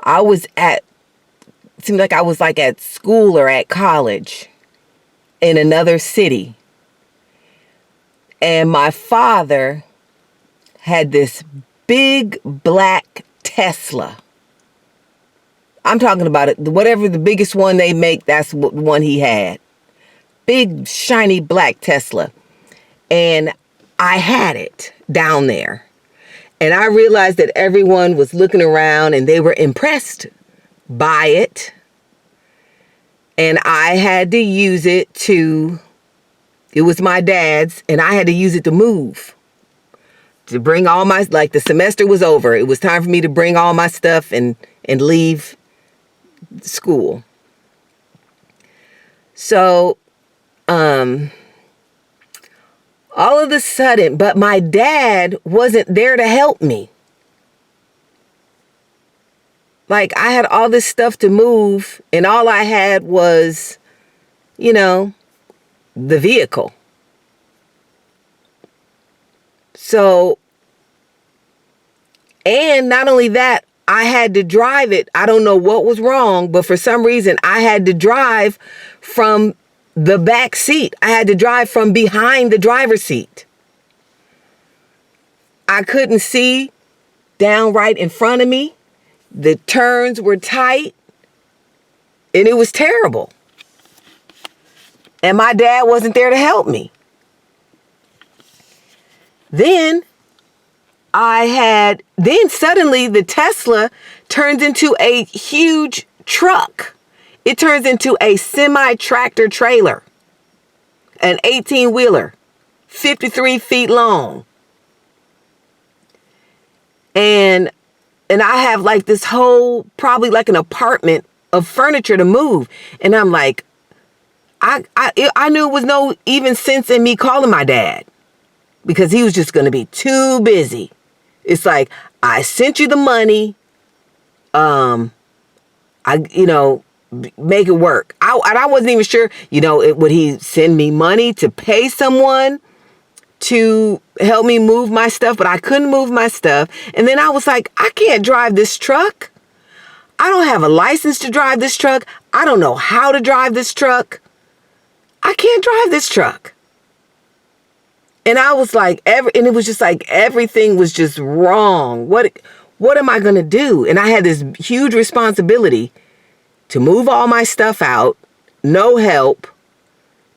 it seemed like I was like at school or at college in another city. And my father had this big black Tesla. I'm talking about it. Whatever the biggest one they make, that's the one he had. Big, shiny black Tesla. And I had it down there. And I realized that everyone was looking around and they were impressed by it. And I had to use it it was my dad's, and I had to use it to move. To bring all my, like the semester was over. It was time for me to bring all my stuff and leave school. So, all of a sudden, but my dad wasn't there to help me. Like, I had all this stuff to move, and all I had was, the vehicle. So, and not only that, I had to drive it. I don't know what was wrong, but for some reason, I had to drive from the back seat. I had to drive from behind the driver's seat. I couldn't see down right in front of me. The turns were tight, and it was terrible. And my dad wasn't there to help me. Then suddenly the Tesla turns into a huge truck. It turns into a semi-tractor trailer, an 18-wheeler, 53 feet long. And I have like this whole, probably like an apartment of furniture to move. And I'm like, I knew it was no even sense in me calling my dad because he was just going to be too busy. It's like, I sent you the money. Make it work. I wasn't even sure, would he send me money to pay someone to help me move my stuff, but I couldn't move my stuff. And then I was like, I can't drive this truck. I don't have a license to drive this truck. I don't know how to drive this truck. I can't drive this truck. And I was like, and it was just like, everything was just wrong. What am I going to do? And I had this huge responsibility to move all my stuff out, no help,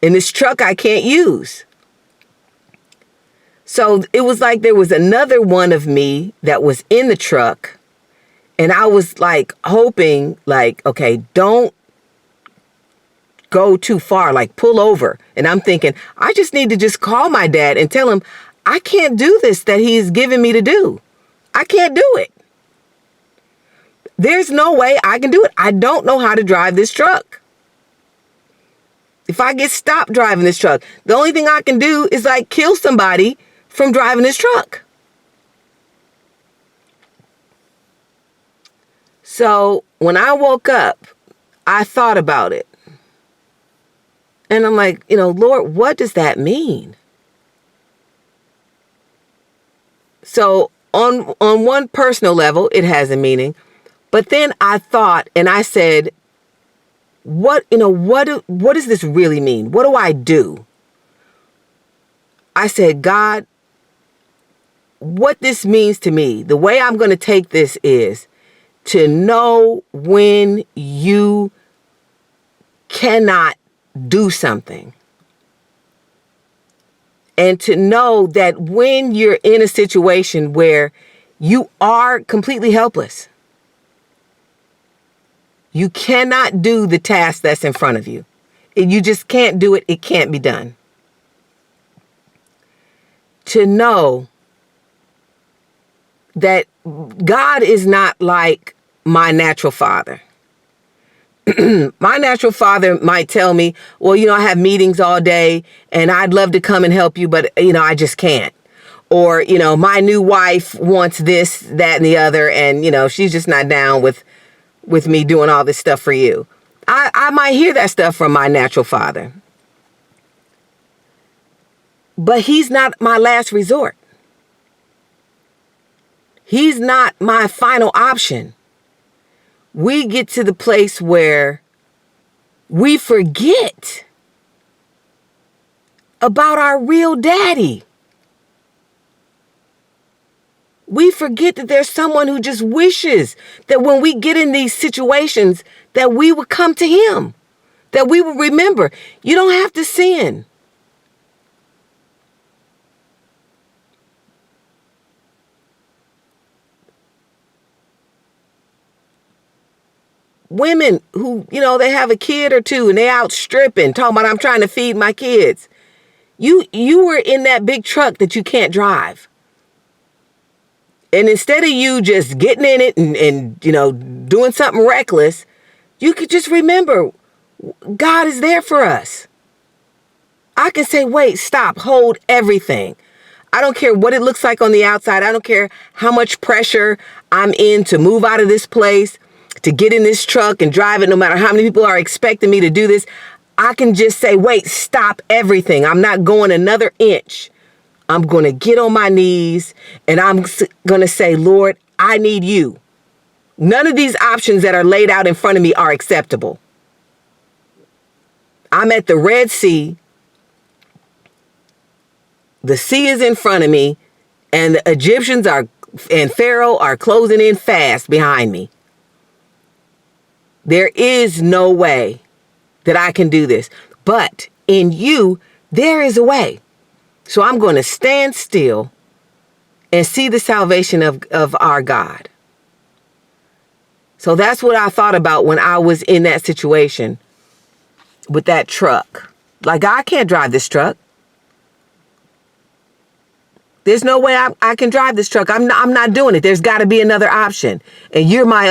in this truck I can't use. So it was like there was another one of me that was in the truck. And I was like hoping like, okay, don't go too far, like pull over. And I'm thinking, I just need to just call my dad and tell him I can't do this that he's given me to do. I can't do it. There's no way I can do it. I don't know how to drive this truck. If I get stopped driving this truck, the only thing I can do is like kill somebody from driving this truck. So when I woke up, I thought about it. And I'm like, Lord, what does that mean? So on one personal level, it has a meaning. But then I thought and I said, what does this really mean? What do I do? I said, God, what this means to me, the way I'm going to take this is to know when you cannot do something. And to know that when you're in a situation where you are completely helpless, you cannot do the task that's in front of you. You just can't do it. It can't be done. To know that God is not like my natural father. My natural father might tell me, well, I have meetings all day and I'd love to come and help you, but, I just can't. Or, my new wife wants this, that, and the other. And, she's just not down with me doing all this stuff for you. I might hear that stuff from my natural father. But he's not my last resort. He's not my final option. we get to the place where we forget about our real daddy. We forget that there's someone who just wishes that when we get in these situations, that we would come to him, that we would remember, you don't have to sin. Women who, they have a kid or two and they out stripping, talking about I'm trying to feed my kids. You were in that big truck that you can't drive. And instead of you just getting in it and doing something reckless, you could just remember God is there for us. I can say, wait, stop, hold everything. I don't care what it looks like on the outside. I don't care how much pressure I'm in to move out of this place, to get in this truck and drive it, no matter how many people are expecting me to do this. I can just say, wait, stop everything. I'm not going another inch. I'm going to get on my knees and I'm going to say, Lord, I need you. None of these options that are laid out in front of me are acceptable. I'm at the Red Sea. The sea is in front of me and the Egyptians and Pharaoh are closing in fast behind me. There is no way that I can do this. But in you, there is a way. So I'm going to stand still and see the salvation of our God. So that's what I thought about when I was in that situation with that truck. Like, I can't drive this truck. There's no way I can drive this truck. I'm not doing it. There's got to be another option. And you're my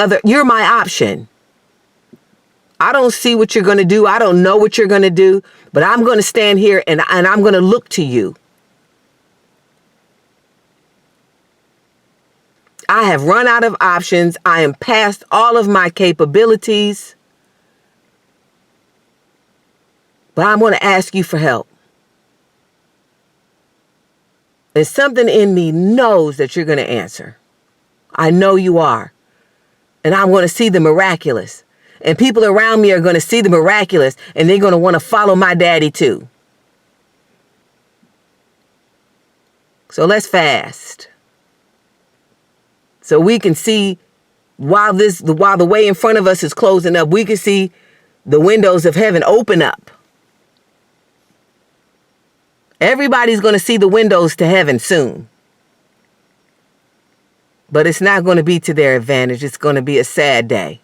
option. I don't see what you're going to do. I don't know what you're going to do, but I'm going to stand here and I'm going to look to you. I have run out of options. I am past all of my capabilities, but I'm going to ask you for help. And something in me knows that you're going to answer. I know you are. And I'm going to see the miraculous. And people around me are going to see the miraculous, and they're going to want to follow my daddy too. So let's fast. So we can see while the way in front of us is closing up, we can see the windows of heaven open up. Everybody's going to see the windows to heaven soon. But it's not going to be to their advantage. It's going to be a sad day.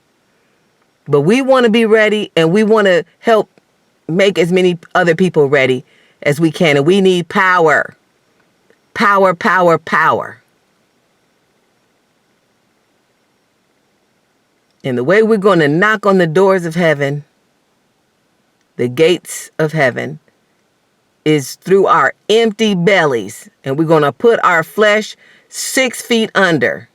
But we want to be ready, and we want to help make as many other people ready as we can. And we need power. Power, power, power. And the way we're going to knock on the doors of heaven, the gates of heaven, is through our empty bellies. And we're going to put our flesh 6 feet under.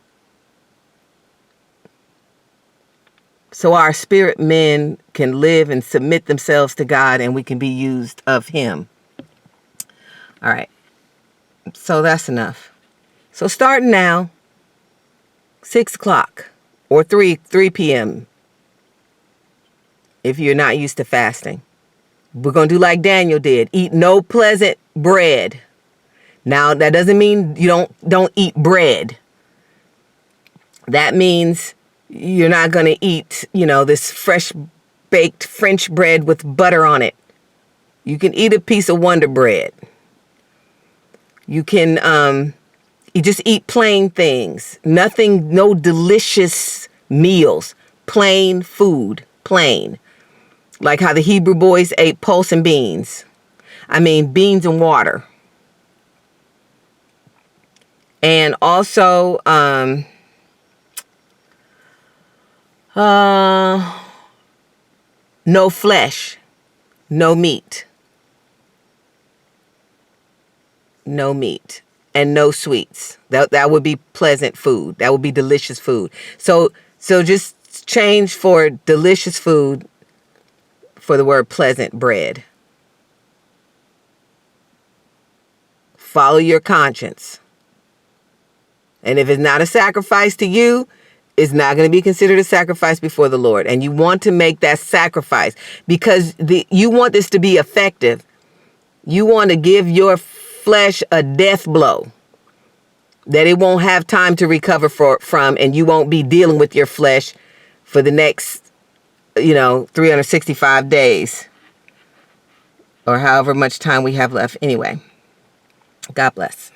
So our spirit men can live and submit themselves to God, and we can be used of him. All right. So that's enough. So starting now, 6 o'clock or 3 p.m. if you're not used to fasting. We're going to do like Daniel did. Eat no pleasant bread. Now, that doesn't mean you don't eat bread. That means you're not going to eat, this fresh baked French bread with butter on it. You can eat a piece of Wonder Bread. You can you just eat plain things. Nothing, no delicious meals. Plain food. Plain. Like how the Hebrew boys ate pulse and beans. I mean, beans and water. And also, no flesh, no meat. No meat and no sweets. That would be pleasant food. That would be delicious food. So just change for delicious food for the word pleasant bread. Follow your conscience. And if it's not a sacrifice to you, is not going to be considered a sacrifice before the Lord. And you want to make that sacrifice because you want this to be effective. You want to give your flesh a death blow that it won't have time to recover from, and you won't be dealing with your flesh for the next, 365 days or however much time we have left. Anyway, God bless.